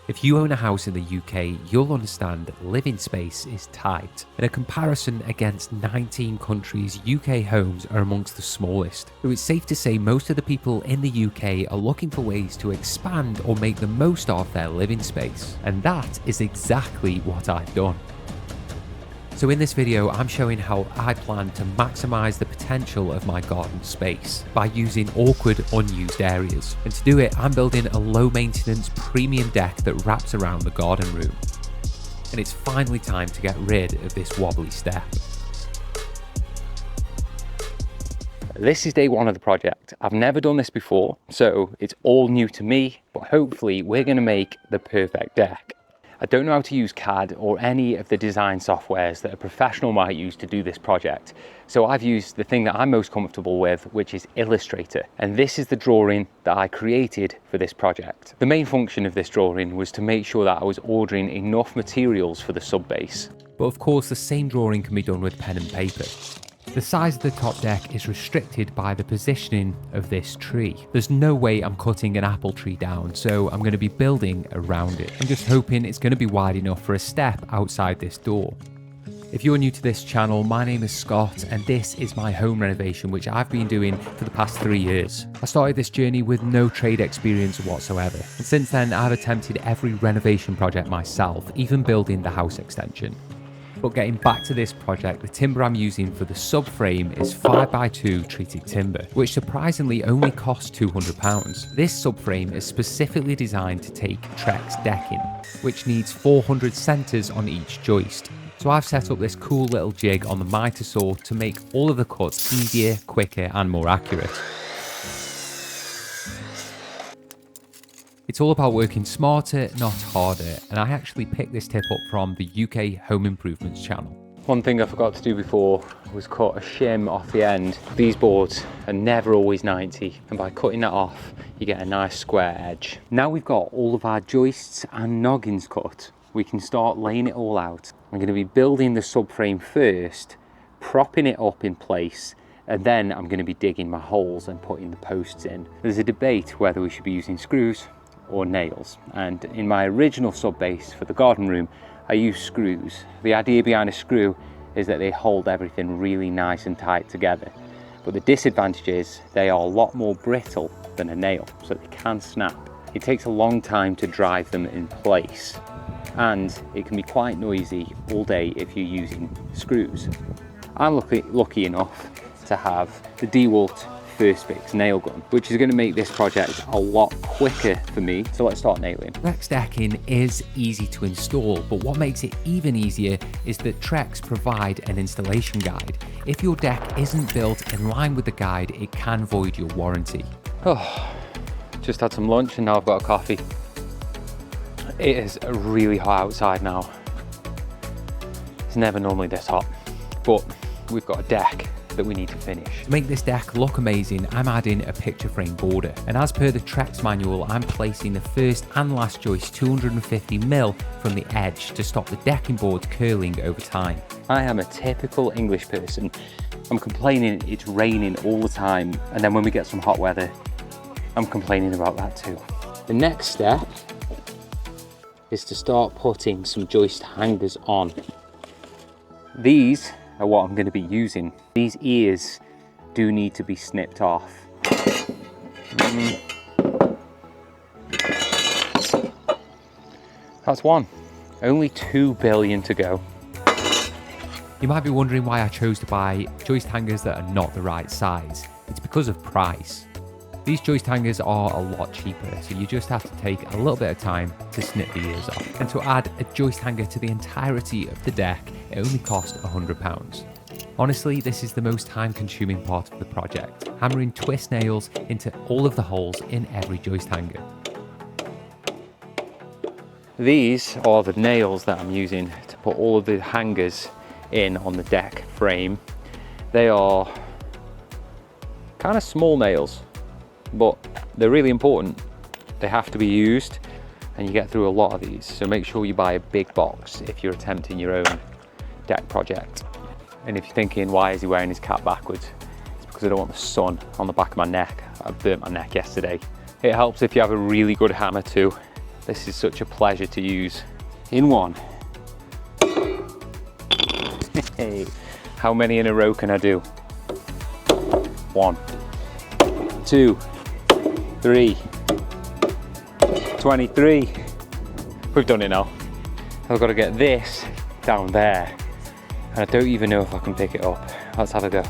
If you own a house in the UK, you'll understand that living space is tight. In a comparison against 19 countries, UK homes are amongst the smallest. So it's safe to say most of the people in the UK are looking for ways to expand or make the most of their living space. And that is exactly what I've done. So in this video, I'm showing how I plan to maximize the potential of my garden space by using awkward, unused areas. And to do it, I'm building a low maintenance premium deck that wraps around the garden room. And it's finally time to get rid of this wobbly step. This is day one of the project. I've never done this before, so it's all new to me, but hopefully we're gonna make the perfect deck. I don't know how to use CAD or any of the design softwares that a professional might use to do this project. So I've used the thing that I'm most comfortable with, which is Illustrator. And this is the drawing that I created for this project. The main function of this drawing was to make sure that I was ordering enough materials for the sub base. But of course, the same drawing can be done with pen and paper. The size of the top deck is restricted by the positioning of this tree. There's no way I'm cutting an apple tree down, so I'm going to be building around it. I'm just hoping it's going to be wide enough for a step outside this door. If you're new to this channel, my name is Scott and this is my home renovation, which I've been doing for the past 3 years. I started this journey with no trade experience whatsoever, and since then I've attempted every renovation project myself, even building the house extension. But getting back to this project, the timber I'm using for the subframe is 5x2 treated timber, which surprisingly only costs £200. This subframe is specifically designed to take Trex decking, which needs 400 centres on each joist. So I've set up this cool little jig on the miter saw to make all of the cuts easier, quicker and more accurate. It's all about working smarter, not harder, and I actually picked this tip up from the UK Home Improvements channel. One thing I forgot to do before was cut a shim off the end. These boards are never always 90, and by cutting that off, you get a nice square edge. Now we've got all of our joists and noggins cut, we can start laying it all out. I'm going to be building the subframe first, propping it up in place, and then I'm going to be digging my holes and putting the posts in. There's a debate whether we should be using screws or nails, and in my original sub base for the garden room I use screws. The idea behind a screw is that they hold everything really nice and tight together, but the disadvantage is they are a lot more brittle than a nail, so they can snap. It takes a long time to drive them in place, and it can be quite noisy all day if you're using screws. I'm lucky enough to have the DeWalt First Fix nail gun, which is going to make this project a lot quicker for me. So let's start nailing. Trex decking is easy to install, but what makes it even easier is that Trex provide an installation guide. If your deck isn't built in line with the guide, it can void your warranty. Oh, just had some lunch and now I've got a coffee. It is really hot outside now. It's never normally this hot, but we've got a deck that we need to finish. To make this deck look amazing, I'm adding a picture frame border, and as per the Trex manual, I'm placing the first and last joist 250mm from the edge to stop the decking boards curling over time. I am a typical English person. I'm complaining it's raining all the time, and then when we get some hot weather, I'm complaining about that too. The next step is to start putting some joist hangers on. These are what I'm going to be using. These ears do need to be snipped off. That's one. Only 2 billion to go. You might be wondering why I chose to buy joist hangers that are not the right size. It's because of price. These joist hangers are a lot cheaper, so you just have to take a little bit of time to snip the ears off. And to add a joist hanger to the entirety of the deck, it only cost £100. Honestly, this is the most time-consuming part of the project, hammering twist nails into all of the holes in every joist hanger. These are the nails that I'm using to put all of the hangers in on the deck frame. They are kind of small nails, but they're really important. They have to be used, and you get through a lot of these, so make sure you buy a big box if you're attempting your own deck project. And if you're thinking, why is he wearing his cap backwards? It's because I don't want the sun on the back of my neck. I burnt my neck yesterday. It helps if you have a really good hammer too, This is such a pleasure to use. In one. Hey, how many in a row can I do? 1, 2, 3, 23. We've done it now. I've got to get this down there. And I don't even know if I can pick it up. Let's have a go.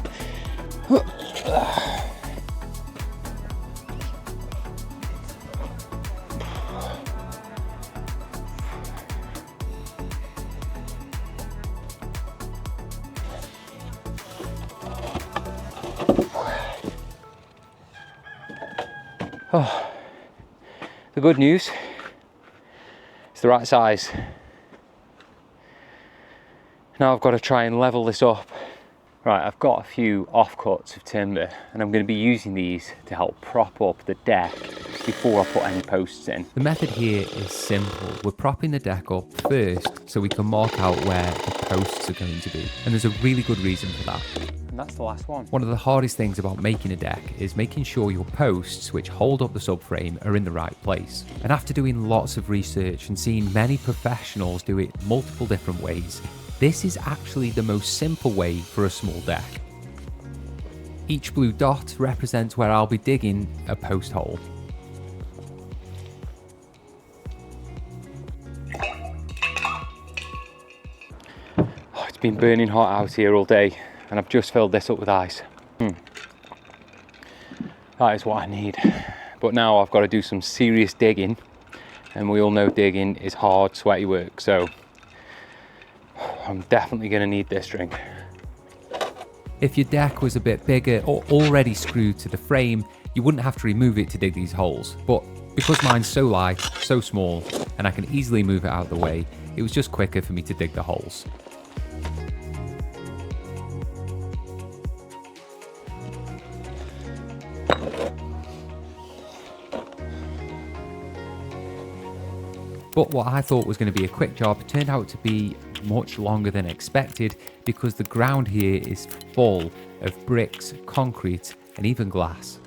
Oh, the good news, it's the right size. Now I've got to try and level this up. Right, I've got a few offcuts of timber and I'm going to be using these to help prop up the deck before I put any posts in. The method here is simple. We're propping the deck up first so we can mark out where the posts are going to be. And there's a really good reason for that. And that's the last one. One of the hardest things about making a deck is making sure your posts which hold up the subframe are in the right place. And after doing lots of research and seeing many professionals do it multiple different ways, this is actually the most simple way for a small deck. Each blue dot represents where I'll be digging a post hole. Oh, it's been burning hot out here all day and I've just filled this up with ice. That is what I need. But now I've got to do some serious digging, and we all know digging is hard, sweaty work, so I'm definitely going to need this drink. If your deck was a bit bigger or already screwed to the frame, you wouldn't have to remove it to dig these holes. But because mine's so light, so small, and I can easily move it out of the way, it was just quicker for me to dig the holes. But what I thought was going to be a quick job turned out to be much longer than expected, because the ground here is full of bricks, concrete, and even glass.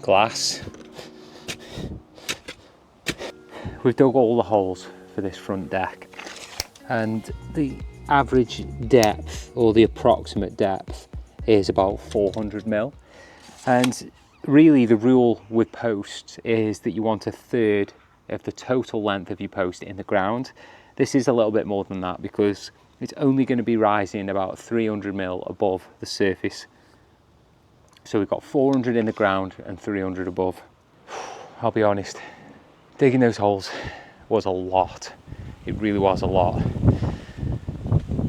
Glass. We've dug all the holes for this front deck, and the average depth, or the approximate depth, is about 400 mil. And really the rule with posts is that you want 1/3 of the total length of your post in the ground. This is a little bit more than that because it's only going to be rising about 300 mil above the surface. So we've got 400 in the ground and 300 above. I'll be honest, digging those holes was a lot. It really was a lot.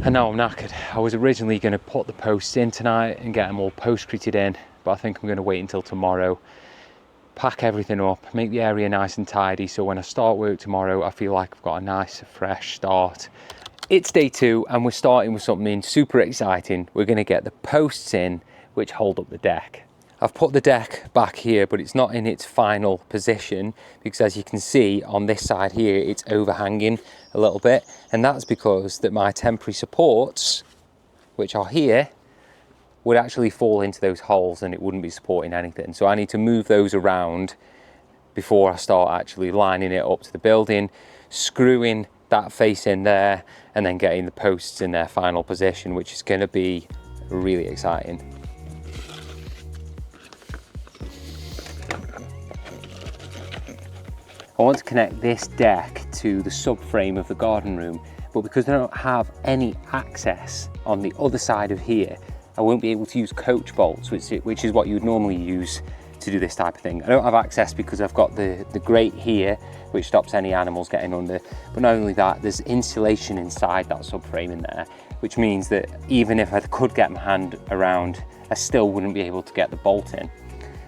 And now I'm knackered. I was originally going to put the posts in tonight and get them all post-treated in, but I think I'm going to wait until tomorrow. Pack everything up, make the area nice and tidy, so when I start work tomorrow I feel like I've got a nice fresh start. It's day 2 and we're starting with something super exciting. We're going to get the posts in which hold up the deck. I've put the deck back here, but it's not in its final position because, as you can see on this side here, it's overhanging a little bit, and that's because that my temporary supports, which are here, would actually fall into those holes and it wouldn't be supporting anything. So I need to move those around before I start actually lining it up to the building, screwing that face in there, and then getting the posts in their final position, which is going to be really exciting. I want to connect this deck to the subframe of the garden room, but because I don't have any access on the other side of here, I won't be able to use coach bolts, which is what you would normally use to do this type of thing. I don't have access because I've got the grate here, which stops any animals getting under. But not only that, there's insulation inside that subframe in there, which means that even if I could get my hand around, I still wouldn't be able to get the bolt in.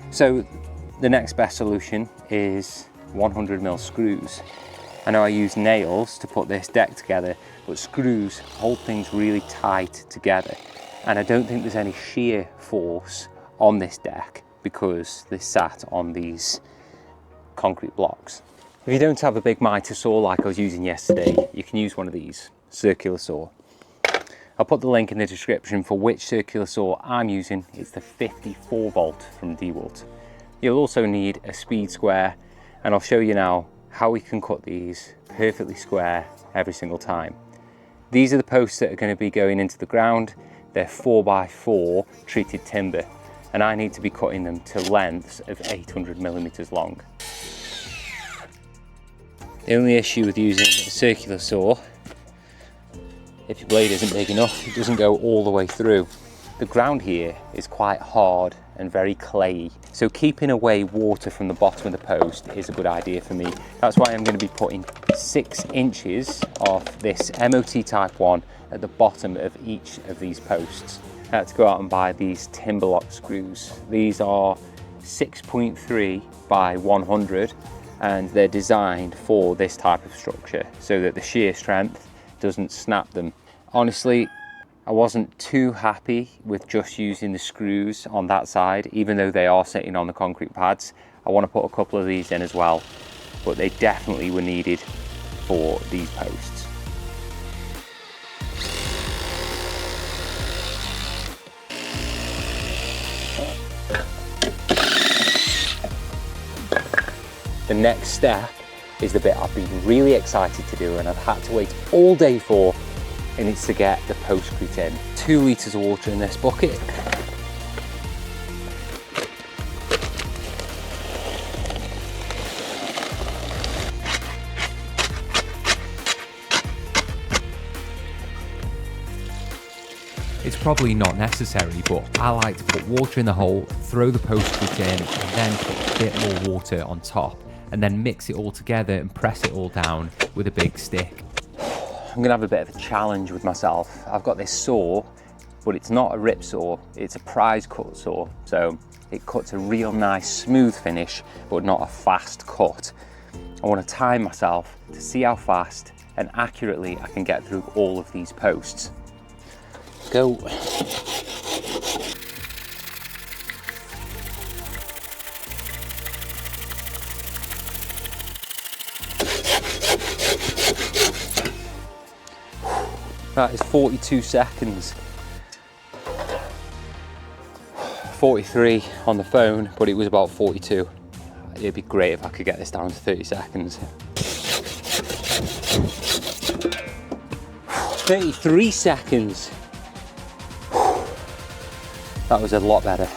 So the next best solution is 100mm screws. I know I use nails to put this deck together, but screws hold things really tight together. And I don't think there's any shear force on this deck because they sat on these concrete blocks. If you don't have a big miter saw like I was using yesterday, you can use one of these, circular saw. I'll put the link in the description for which circular saw I'm using. It's the 54 volt from DeWalt. You'll also need a speed square, and I'll show you now how we can cut these perfectly square every single time. These are the posts that are going to be going into the ground. They're 4x4 treated timber, and I need to be cutting them to lengths of 800mm long. The only issue with using a circular saw, if your blade isn't big enough, it doesn't go all the way through. The ground here is quite hard and very clayey, so keeping away water from the bottom of the post is a good idea for me. That's why I'm going to be putting 6 inches of this MOT Type 1 at the bottom of each of these posts. I had to go out and buy these timber lock screws. These are 6.3 by 100, and they're designed for this type of structure so that the shear strength doesn't snap them. Honestly, I wasn't too happy with just using the screws on that side, even though they are sitting on the concrete pads. I want to put a couple of these in as well, but they definitely were needed for these posts. The next step is the bit I've been really excited to do and I've had to wait all day for, and it's to get the postcrete in. 2 litres of water in this bucket. It's probably not necessary, but I like to put water in the hole, throw the postcrete in, and then put a bit more water on top, and then mix it all together and press it all down with a big stick. I'm gonna have a bit of a challenge with myself. I've got this saw, but it's not a rip saw, it's a prize cut saw. So it cuts a real nice smooth finish, but not a fast cut. I wanna time myself to see how fast and accurately I can get through all of these posts. Go. That is 42 seconds. 43 on the phone, but it was about 42. It'd be great if I could get this down to 30 seconds. 33 seconds. That was a lot better,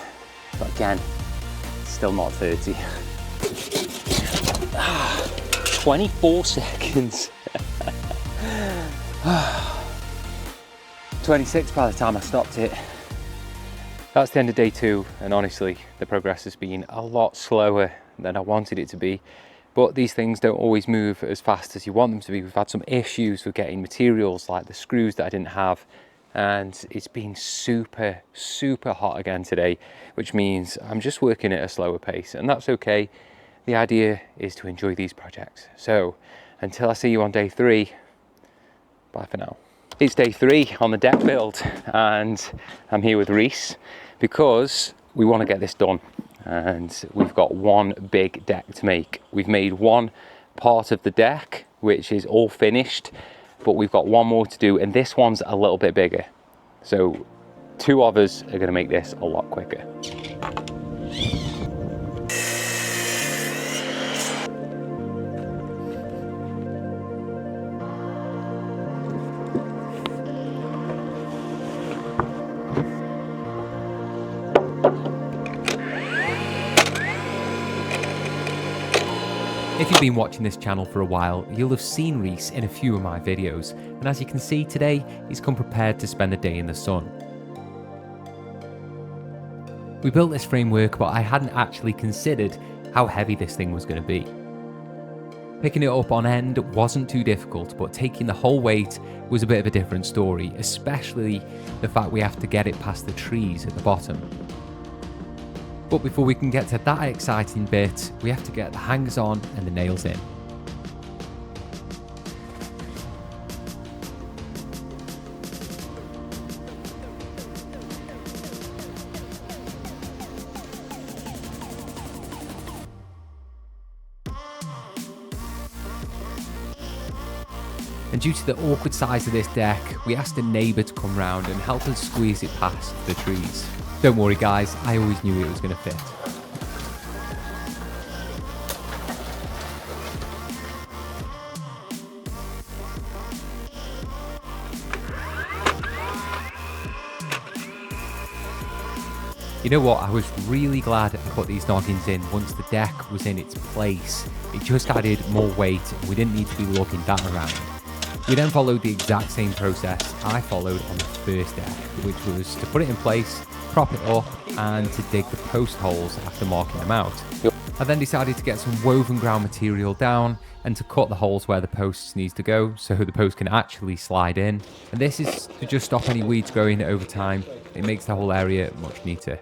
but again, still not 30. 24 seconds. 26 by the time I stopped it. That's the end of day 2, and honestly, the progress has been a lot slower than I wanted it to be. But these things don't always move as fast as you want them to be. We've had some issues with getting materials like the screws that I didn't have, and it's been super hot again today, which means I'm just working at a slower pace, and that's okay. The idea is to enjoy these projects. So until I see you on day 3, bye for now. It's day 3 on the deck build, and I'm here with Reese because we want to get this done, and we've got one big deck to make. We've made one part of the deck which is all finished, but we've got one more to do, and this one's a little bit bigger. So 2 of us are going to make this a lot quicker. If you've been watching this channel for a while, you'll have seen Reese in a few of my videos, and as you can see today, he's come prepared to spend the day in the sun. We built this framework, but I hadn't actually considered how heavy this thing was going to be. Picking it up on end wasn't too difficult, but taking the whole weight was a bit of a different story, especially the fact we have to get it past the trees at the bottom. But before we can get to that exciting bit, we have to get the hangers on and the nails in. And due to the awkward size of this deck, we asked a neighbour to come round and help us squeeze it past the trees. Don't worry guys, I always knew it was going to fit. You know what, I was really glad I put these noggins in once the deck was in its place. It just added more weight and we didn't need to be lugging that around. We then followed the exact same process I followed on the first deck, which was to put it in place, prop it up, and to dig the post holes after marking them out. I then decided to get some woven ground material down and to cut the holes where the posts needs to go so the post can actually slide in. And this is to just stop any weeds growing over time. It makes the whole area much neater.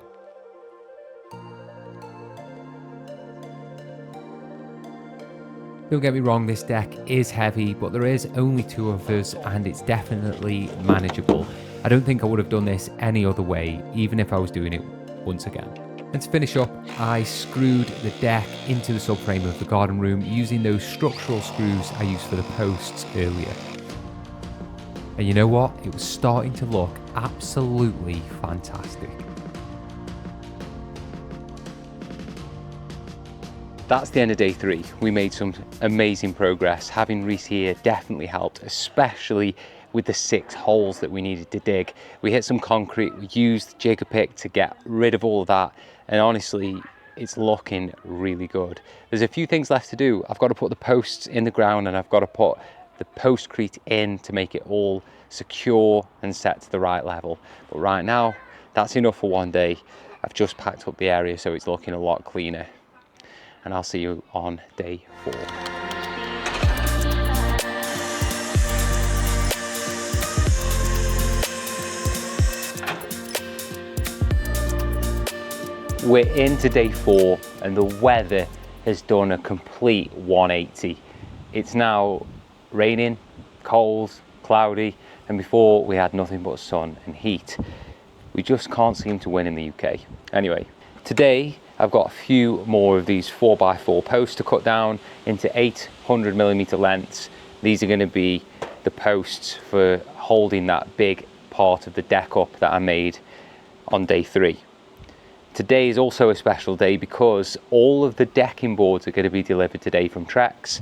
Don't get me wrong, this deck is heavy, but there is only 2 of us and it's definitely manageable. I don't think I would have done this any other way, even if I was doing it once again. And to finish up, I screwed the deck into the subframe of the garden room using those structural screws I used for the posts earlier. And you know what? It was starting to look absolutely fantastic. That's the end of day 3. We made some amazing progress. Having Reese here definitely helped, especially with the 6 holes that we needed to dig. We hit some concrete, we used jigger pick to get rid of all of that, and honestly, it's looking really good. There's a few things left to do. I've got to put the posts in the ground and I've got to put the postcrete in to make it all secure and set to the right level. But right now, that's enough for one day. I've just packed up the area so it's looking a lot cleaner. And I'll see you on day 4. We're into day 4 and the weather has done a complete 180. It's now raining, cold, cloudy, and before we had nothing but sun and heat. We just can't seem to win in the UK. Anyway, today I've got a few more of these 4x4 posts to cut down into 800mm lengths. These are going to be the posts for holding that big part of the deck up that I made on day 3. Today is also a special day because all of the decking boards are going to be delivered today from Trex,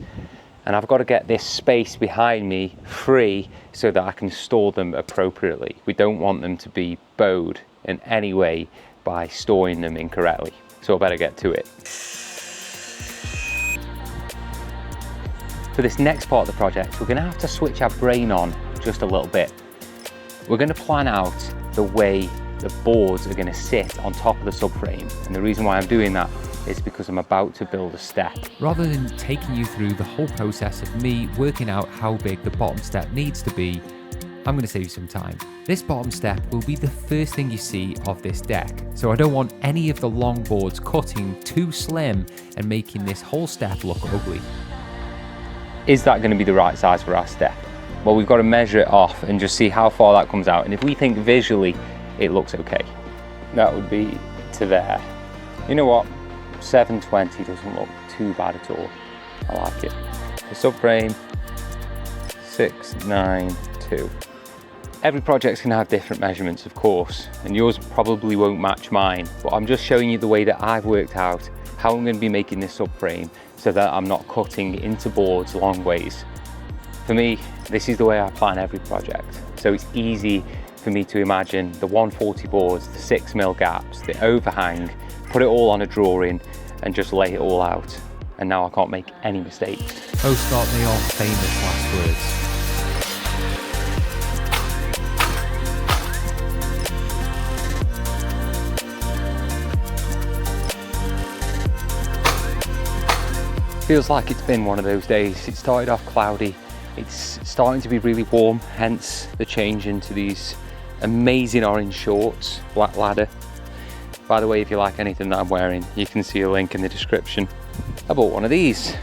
and I've got to get this space behind me free so that I can store them appropriately. We don't want them to be bowed in any way by storing them incorrectly. So I better get to it. For this next part of the project, we're going to have to switch our brain on just a little bit. We're going to plan out the way the boards are going to sit on top of the subframe, and the reason why I'm doing that is because I'm about to build a step. Rather than taking you through the whole process of me working out how big the bottom step needs to be, I'm going to save you some time. This bottom step will be the first thing you see of this deck, so I don't want any of the long boards cutting too slim and making this whole step look ugly. Is that going to be the right size for our step? Well, we've got to measure it off and just see how far that comes out, and if we think visually it looks okay, that would be to there. You know what? 720 doesn't look too bad at all. I like it. The subframe, 692. Every project's going to have different measurements, of course, and yours probably won't match mine, but I'm just showing you the way that I've worked out how I'm going to be making this subframe so that I'm not cutting into boards long ways. For me, this is the way I plan every project, so it's easy for me to imagine the 140 boards, the 6mm gaps, the overhang, put it all on a drawing and just lay it all out. And now I can't make any mistakes. Posts aren't they all famous last words? Feels like it's been one of those days. It started off cloudy. It's starting to be really warm, hence the change into these amazing orange shorts, black ladder. By the way, if you like anything that I'm wearing, you can see a link in the description. I bought one of these.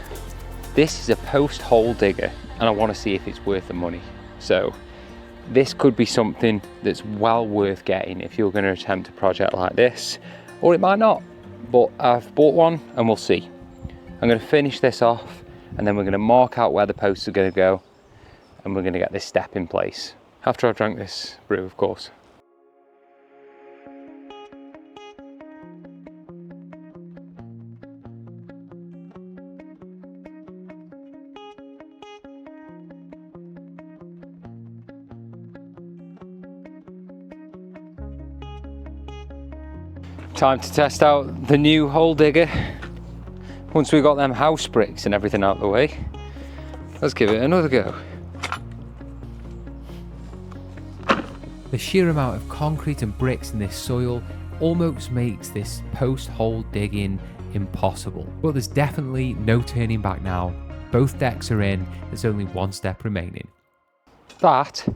This is a post hole digger and I want to see if it's worth the money. So this could be something that's well worth getting if you're going to attempt a project like this, or it might not, but I've bought one and we'll see. I'm going to finish this off and then we're going to mark out where the posts are going to go and we're going to get this step in place. After I've drank this brew, of course. Time to test out the new hole digger. Once we got them house bricks and everything out of the way, let's give it another go. The sheer amount of concrete and bricks in this soil almost makes this post-hole digging impossible. But there's definitely no turning back now. Both decks are in, there's only one step remaining. That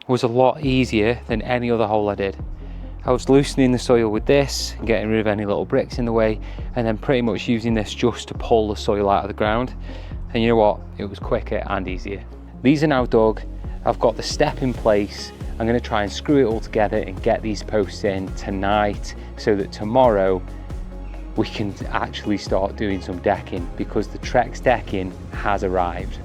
was a lot easier than any other hole I did. I was loosening the soil with this and getting rid of any little bricks in the way, and then pretty much using this just to pull the soil out of the ground. And you know what? It was quicker and easier. These are now dug. I've got the step in place. I'm going to try and screw it all together and get these posts in tonight so that tomorrow we can actually start doing some decking, because the Trex decking has arrived.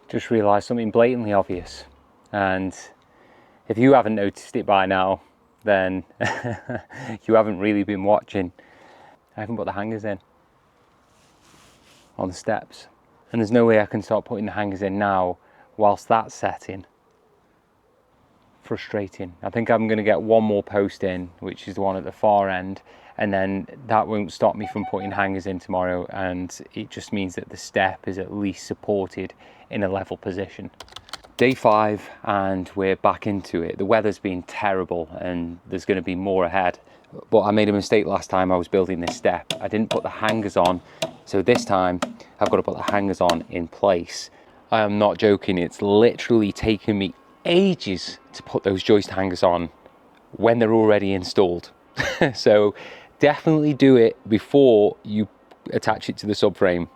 Just realised something blatantly obvious, and if you haven't noticed it by now, then you haven't really been watching. I haven't put the hangers in on the steps, and there's no way I can start putting the hangers in now whilst that's setting. Frustrating. I think I'm going to get one more post in, which is the one at the far end, and then that won't stop me from putting hangers in tomorrow, and it just means that the step is at least supported in a level position. Day 5 and we're back into it. The weather's been terrible and there's going to be more ahead, but I made a mistake last time I was building this step. I didn't put the hangers on, so this time I've got to put the hangers on in place. I am not joking, it's literally taken me ages to put those joist hangers on when they're already installed. So definitely do it before you attach it to the subframe.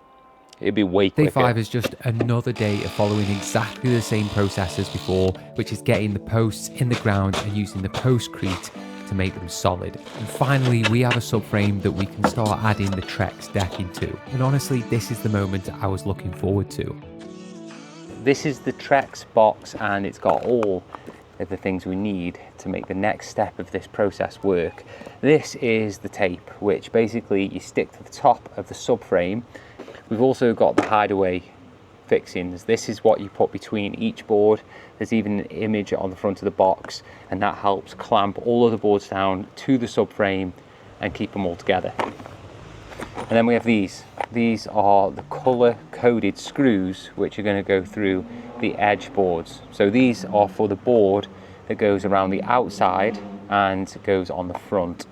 It'd be way quicker. Day 5 is just another day of following exactly the same process as before, which is getting the posts in the ground and using the postcrete to make them solid. And finally, we have a subframe that we can start adding the Trex decking to. And honestly, this is the moment I was looking forward to. This is the Trex box, and it's got all of the things we need to make the next step of this process work. This is the tape, which basically you stick to the top of the subframe. We've also got the hideaway fixings. This is what you put between each board. There's even an image on the front of the box, and that helps clamp all of the boards down to the subframe and keep them all together. And then we have these. These are the color-coded screws which are going to go through the edge boards. So these are for the board that goes around the outside and goes on the front.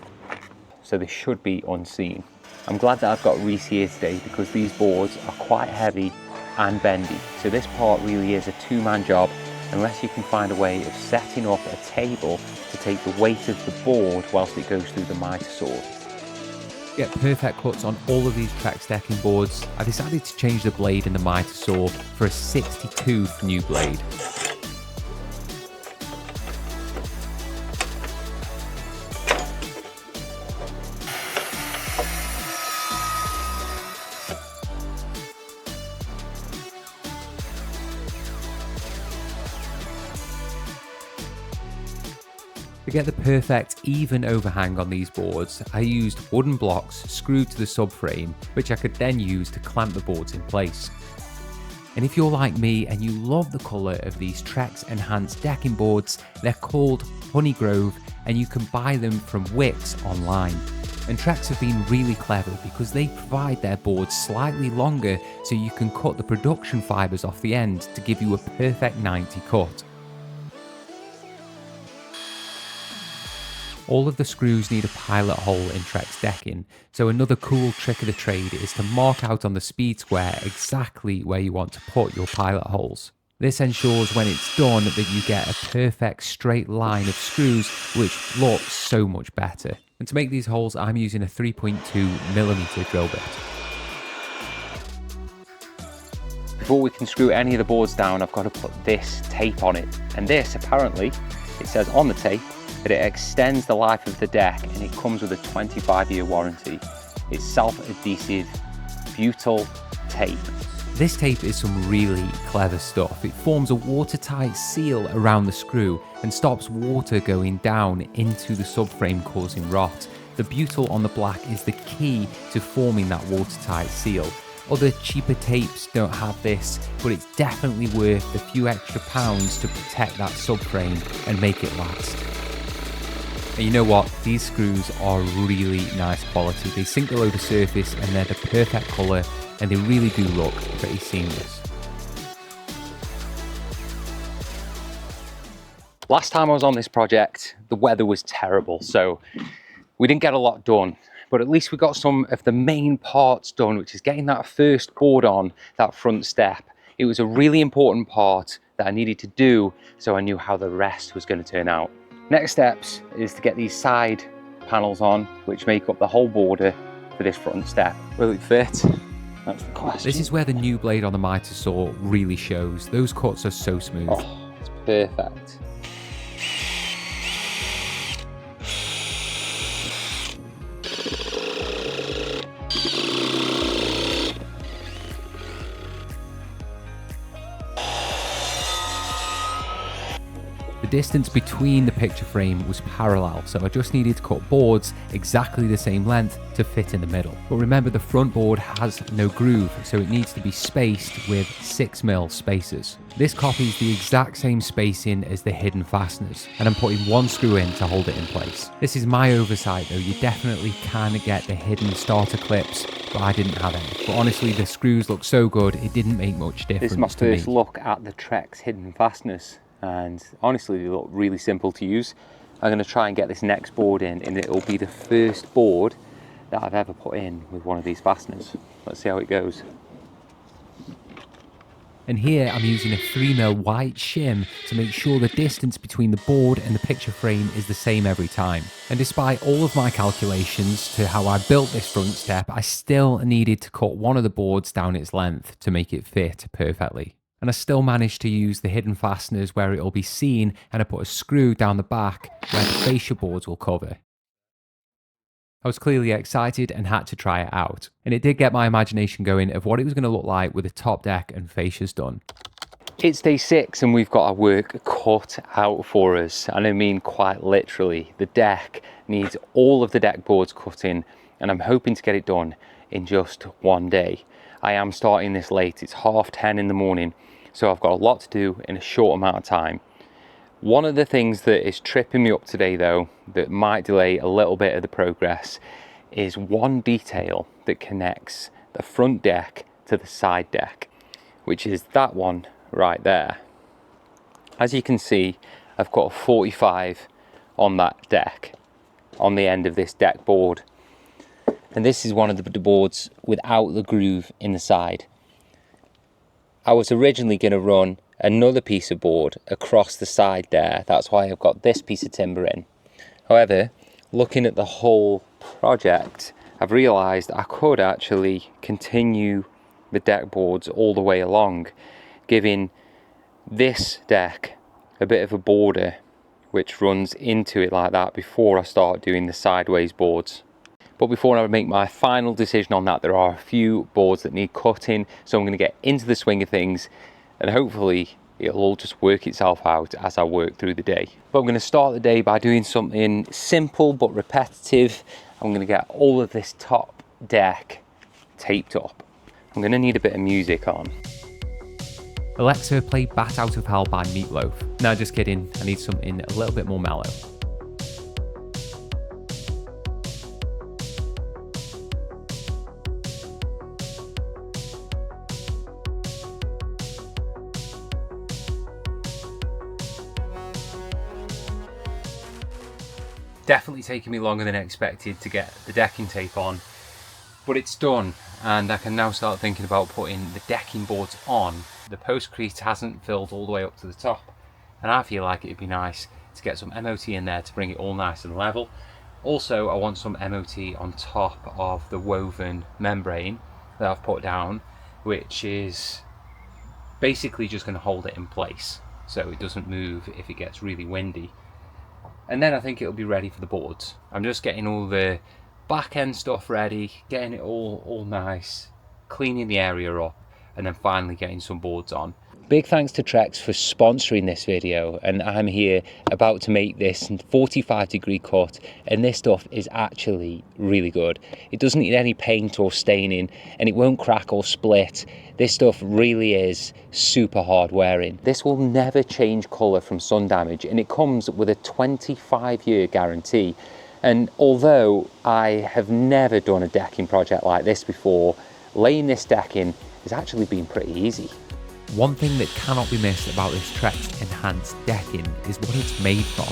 So they should be unseen. I'm glad that I've got Reese here today, because these boards are quite heavy and bendy. So this part really is a two-man job, unless you can find a way of setting up a table to take the weight of the board whilst it goes through the miter saw. Get perfect cuts on all of these Trex decking boards. I decided to change the blade in the miter saw for a 60-tooth new blade. To get the perfect even overhang on these boards, I used wooden blocks screwed to the subframe, which I could then use to clamp the boards in place. And if you're like me and you love the colour of these Trex enhanced decking boards, they're called Honeygrove, and you can buy them from Wix online. And Trex have been really clever because they provide their boards slightly longer so you can cut the production fibres off the end to give you a perfect 90 cut. All of the screws need a pilot hole in Trex decking, so another cool trick of the trade is to mark out on the speed square exactly where you want to put your pilot holes. This ensures when it's done that you get a perfect straight line of screws, which looks so much better. And to make these holes, I'm using a 3.2mm drill bit. Before we can screw any of the boards down, I've got to put this tape on it. And this, apparently, it says on the tape that it extends the life of the deck and it comes with a 25-year warranty. It's self-adhesive butyl tape. This tape is some really clever stuff. It forms a watertight seal around the screw and stops water going down into the subframe, causing rot. The butyl on the black is the key to forming that watertight seal. Other cheaper tapes don't have this, but it's definitely worth a few extra pounds to protect that subframe and make it last. And you know what? These screws are really nice quality. They sink below the surface and they're the perfect colour, and they really do look pretty seamless. Last time I was on this project, the weather was terrible, so we didn't get a lot done. But at least we got some of the main parts done, which is getting that first board on that front step. It was a really important part that I needed to do so I knew how the rest was going to turn out. Next steps is to get these side panels on, which make up the whole border for this front step. Will it fit? That's the question. This is where the new blade on the miter saw really shows. Those cuts are so smooth. Oh, it's perfect. The distance between the picture frame was parallel, so I just needed to cut boards exactly the same length to fit in the middle. But remember, the front board has no groove, so it needs to be spaced with 6mm spacers. This copies the exact same spacing as the hidden fasteners, and I'm putting one screw in to hold it in place. This is my oversight though. You definitely can get the hidden starter clips, but I didn't have any. But honestly, the screws look so good, it didn't make much difference. This is my first look at the Trex hidden fasteners, and honestly they look really simple to use. I'm going to try and get this next board in, and it will be the first board that I've ever put in with one of these fasteners. Let's see how it goes. And here I'm using a 3mm white shim to make sure the distance between the board and the picture frame is the same every time. And despite all of my calculations to how I built this front step, I still needed to cut one of the boards down its length to make it fit perfectly. And I still managed to use the hidden fasteners where it will be seen, and I put a screw down the back where the fascia boards will cover. I was clearly excited and had to try it out, and it did get my imagination going of what it was going to look like with the top deck and fascias done. It's day 6 and we've got our work cut out for us, and I mean quite literally. The deck needs all of the deck boards cut in, and I'm hoping to get it done in just one day. I am starting this late, it's 10:30 in the morning, so I've got a lot to do in a short amount of time. One of the things that is tripping me up today though, that might delay a little bit of the progress, is one detail that connects the front deck to the side deck, which is that one right there. As you can see, I've got a 45 on that deck, on the end of this deck board. And this is one of the boards without the groove in the side. I was originally going to run another piece of board across the side there. That's why I've got this piece of timber in. However, looking at the whole project, I've realised I could actually continue the deck boards all the way along, giving this deck a bit of a border which runs into it like that before I start doing the sideways boards. But before I make my final decision on that, there are a few boards that need cutting, so I'm going to get into the swing of things, and hopefully it'll all just work itself out as I work through the day. But I'm going to start the day by doing something simple but repetitive. I'm going to get all of this top deck taped up. I'm going to need a bit of music on. Alexa, play Bat Out of Hell by Meatloaf. No, just kidding, I need something a little bit more mellow. Definitely taking me longer than expected to get the decking tape on, but it's done, and I can now start thinking about putting the decking boards on The postcrete hasn't filled all the way up to the top, and I feel like it'd be nice to get some MOT in there to bring it all nice and level. Also, I want some MOT on top of the woven membrane that I've put down, which is basically just going to hold it in place so it doesn't move if it gets really windy. And then I think it'll be ready for the boards. I'm just getting all the back end stuff ready, getting it all nice, cleaning the area up, and then finally getting some boards on. Big thanks to Trex for sponsoring this video, and I'm here about to make this 45-degree cut, and this stuff is actually really good. It doesn't need any paint or staining, and it won't crack or split. This stuff really is super hard wearing. This will never change colour from sun damage, and it comes with a 25-year guarantee. And although I have never done a decking project like this before, laying this decking has actually been pretty easy. One thing that cannot be missed about this Trex Enhanced decking is what it's made from.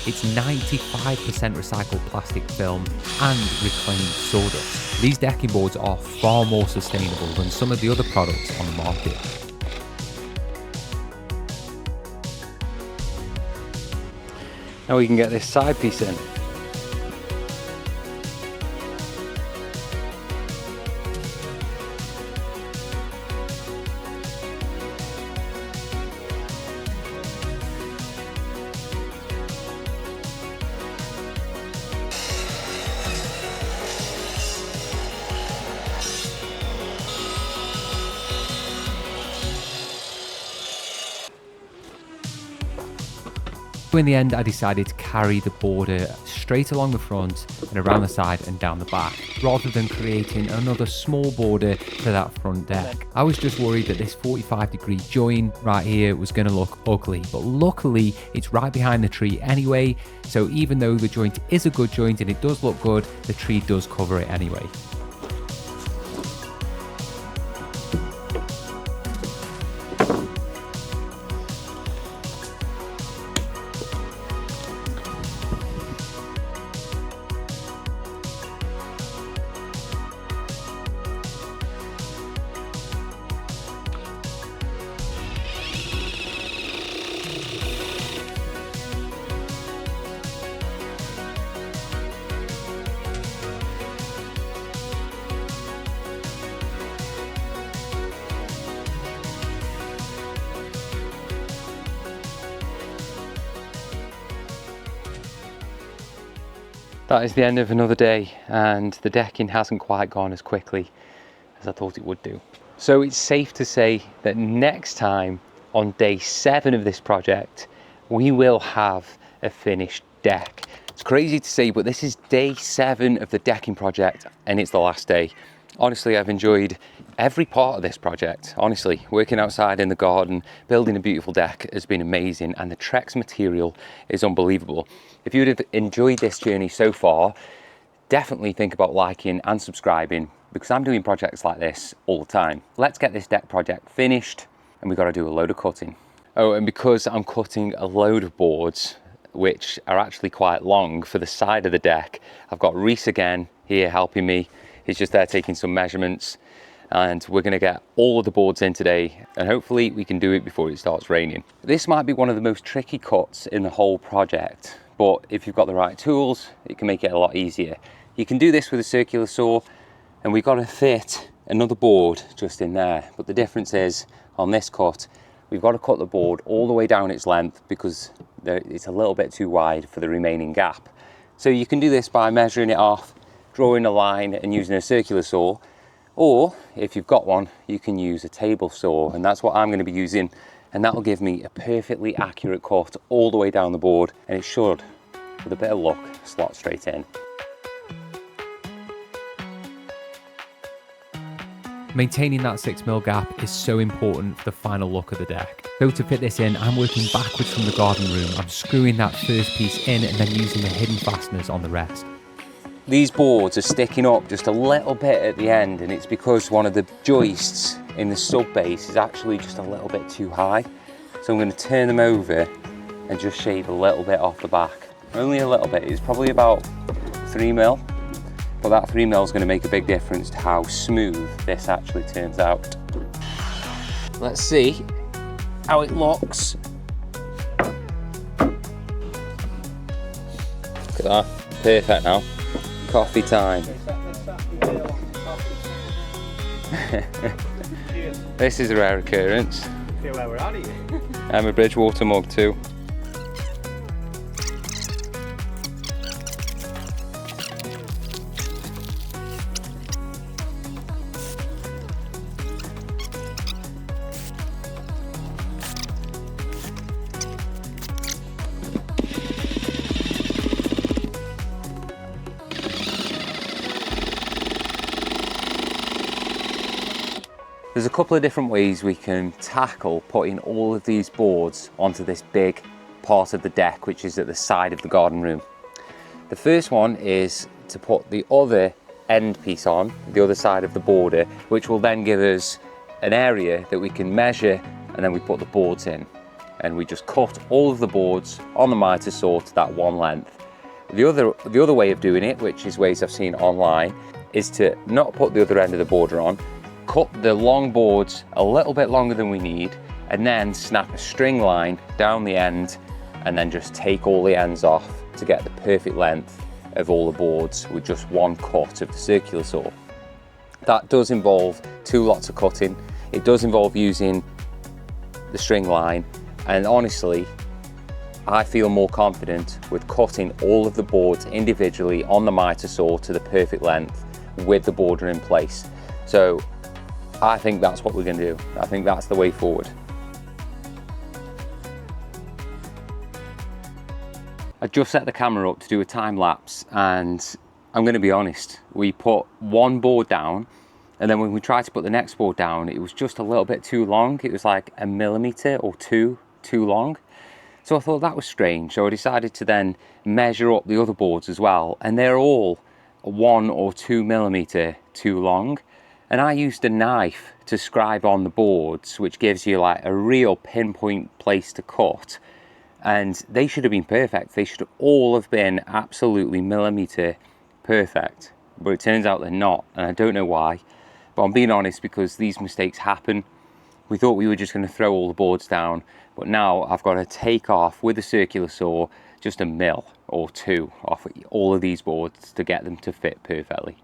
It's 95% recycled plastic film and reclaimed sawdust. These decking boards are far more sustainable than some of the other products on the market. Now we can get this side piece in. So in the end, I decided to carry the border straight along the front and around the side and down the back, rather than creating another small border for that front deck. I was just worried that this 45-degree join right here was going to look ugly, but luckily it's right behind the tree anyway, so even though the joint is a good joint and it does look good, the tree does cover it anyway. That is the end of another day, and the decking hasn't quite gone as quickly as I thought it would do. So it's safe to say that next time, on day 7 of this project, we will have a finished deck. It's crazy to say, but this is day 7 of the decking project, and it's the last day. Honestly, I've enjoyed every part of this project. Honestly, working outside in the garden, building a beautiful deck has been amazing, and the Trex material is unbelievable. If you would have enjoyed this journey so far, definitely think about liking and subscribing, because I'm doing projects like this all the time. Let's get this deck project finished, and we've got to do a load of cutting. Oh, and because I'm cutting a load of boards, which are actually quite long for the side of the deck, I've got Reese again here helping me. He's just there taking some measurements, and we're going to get all of the boards in today, and hopefully we can do it before it starts raining. This might be one of the most tricky cuts in the whole project, but if you've got the right tools, it can make it a lot easier. You can do this with a circular saw, and we've got to fit another board just in there. But the difference is, on this cut, we've got to cut the board all the way down its length because it's a little bit too wide for the remaining gap. So you can do this by measuring it off, drawing a line and using a circular saw, or if you've got one, you can use a table saw, and that's what I'm going to be using, and that will give me a perfectly accurate cut all the way down the board, and it should, with a bit of luck, slot straight in. Maintaining that 6mm gap is so important for the final look of the deck. So to fit this in, I'm working backwards from the garden room. I'm screwing that first piece in and then using the hidden fasteners on the rest. These boards are sticking up just a little bit at the end, and it's because one of the joists in the sub base is actually just a little bit too high. So I'm going to turn them over and just shave a little bit off the back. Only a little bit, it's probably about 3mm, but that 3mm is going to make a big difference to how smooth this actually turns out. let's see how it looks. Look at that, perfect now. Coffee time. This is a rare occurrence. Feel where we're at here. I'm a Bridgewater mug too. There's a couple of different ways we can tackle putting all of these boards onto this big part of the deck, which is at the side of the garden room. The first one is to put the other end piece on, the other side of the border, which will then give us an area that we can measure, and then we put the boards in. And we just cut all of the boards on the miter saw to that one length. The other way of doing it, which is ways I've seen online, is to not put the other end of the border on, cut the long boards a little bit longer than we need, and then snap a string line down the end, and then just take all the ends off to get the perfect length of all the boards with just one cut of the circular saw. That does involve 2 lots of cutting. It does involve using the string line, and honestly, I feel more confident with cutting all of the boards individually on the miter saw to the perfect length with the border in place. So I think that's what we're going to do. I think that's the way forward. I just set the camera up to do a time lapse, and I'm going to be honest, we put one board down, and then when we tried to put the next board down, it was just a little bit too long. It was like 1 millimeter or 2 too long. So I thought that was strange. So I decided to then measure up the other boards as well, and they're all 1 or 2 millimeter too long. And I used a knife to scribe on the boards, which gives you like a real pinpoint place to cut. And they should have been perfect. They should all have been absolutely millimeter perfect. But it turns out they're not, and I don't know why. But I'm being honest, because these mistakes happen. We thought we were just going to throw all the boards down, but now I've got to take off with a circular saw just 1 mil or 2 off all of these boards to get them to fit perfectly.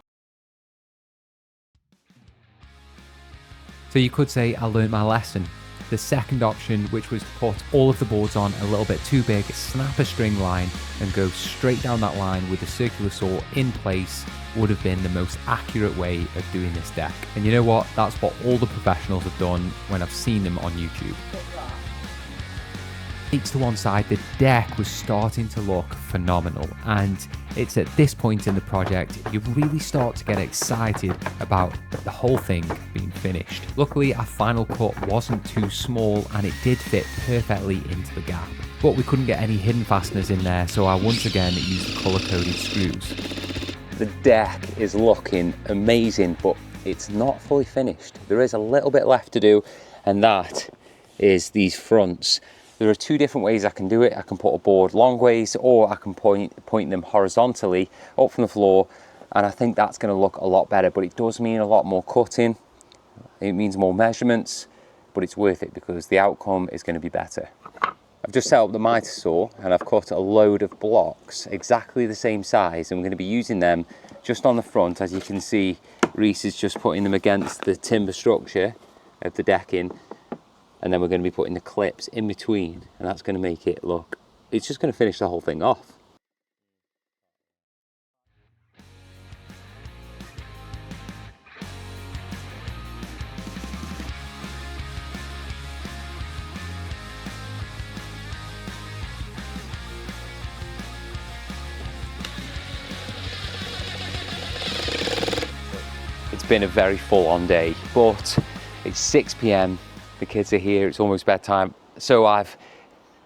So you could say I learned my lesson. The second option, which was to put all of the boards on a little bit too big, snap a string line and go straight down that line with the circular saw in place, would have been the most accurate way of doing this deck. And you know what? That's what all the professionals have done when I've seen them on YouTube. Takes to one side, the deck was starting to look phenomenal, and it's at this point in the project you really start to get excited about the whole thing being finished. Luckily, our final cut wasn't too small and it did fit perfectly into the gap. But we couldn't get any hidden fasteners in there, so I once again used the colour-coded screws. The deck is looking amazing, but it's not fully finished. There is a little bit left to do, and that is these fronts. There are 2 different ways I can do it. I can put a board long ways, or I can point them horizontally up from the floor, and I think that's going to look a lot better, but it does mean a lot more cutting. It means more measurements, but it's worth it because the outcome is going to be better. I've just set up the miter saw and I've cut a load of blocks exactly the same size, and we're going to be using them just on the front. As you can see, Reese is just putting them against the timber structure of the decking, and then we're going to be putting the clips in between, and that's going to make it look, it's just going to finish the whole thing off. It's been a very full-on day, but it's 6 p.m. The kids are here, it's almost bedtime. So I've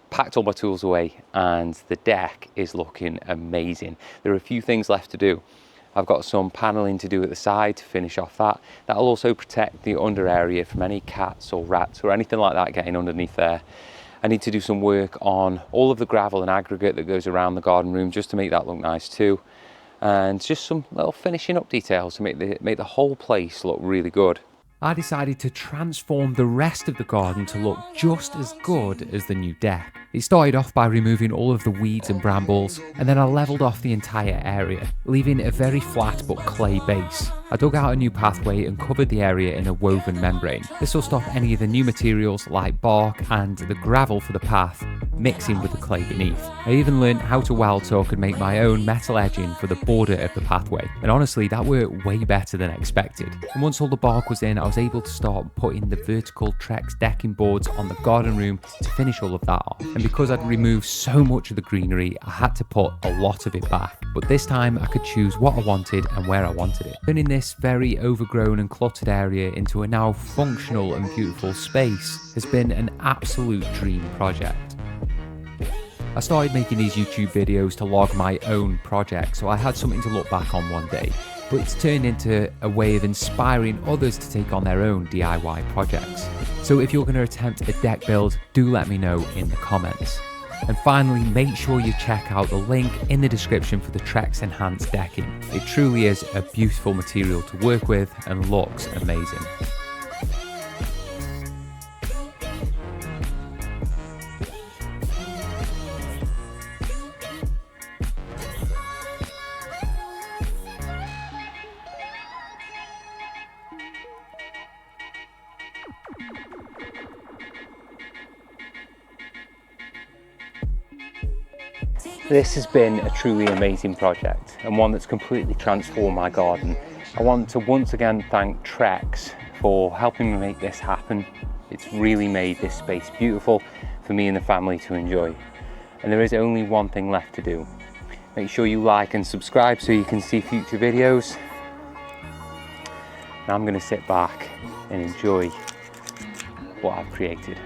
packed all my tools away and the deck is looking amazing. There are a few things left to do. I've got some paneling to do at the side to finish off that. That'll also protect the under area from any cats or rats or anything like that getting underneath there. I need to do some work on all of the gravel and aggregate that goes around the garden room just to make that look nice too. And just some little finishing up details to make the whole place look really good. I decided to transform the rest of the garden to look just as good as the new deck. It started off by removing all of the weeds and brambles, and then I levelled off the entire area, leaving a very flat but clay base. I dug out a new pathway and covered the area in a woven membrane. This will stop any of the new materials like bark and the gravel for the path mixing with the clay beneath. I even learned how to weld so I could make my own metal edging for the border of the pathway, and honestly that worked way better than expected. And once all the bark was in, I was able to start putting the vertical Trex decking boards on the garden room to finish all of that off. And because I'd removed so much of the greenery, I had to put a lot of it back. But this time I could choose what I wanted and where I wanted it, turning this very overgrown and cluttered area into a now functional and beautiful space has been an absolute dream project. I started making these YouTube videos to log my own projects, so I had something to look back on one day, but it's turned into a way of inspiring others to take on their own DIY projects. So if you're going to attempt a deck build, do let me know in the comments. And finally, make sure you check out the link in the description for the Trex Enhanced Decking. It truly is a beautiful material to work with and looks amazing. This has been a truly amazing project and one that's completely transformed my garden. I want to once again thank Trex for helping me make this happen. It's really made this space beautiful for me and the family to enjoy. And there is only one thing left to do. Make sure you like and subscribe so you can see future videos. Now I'm going to sit back and enjoy what I've created.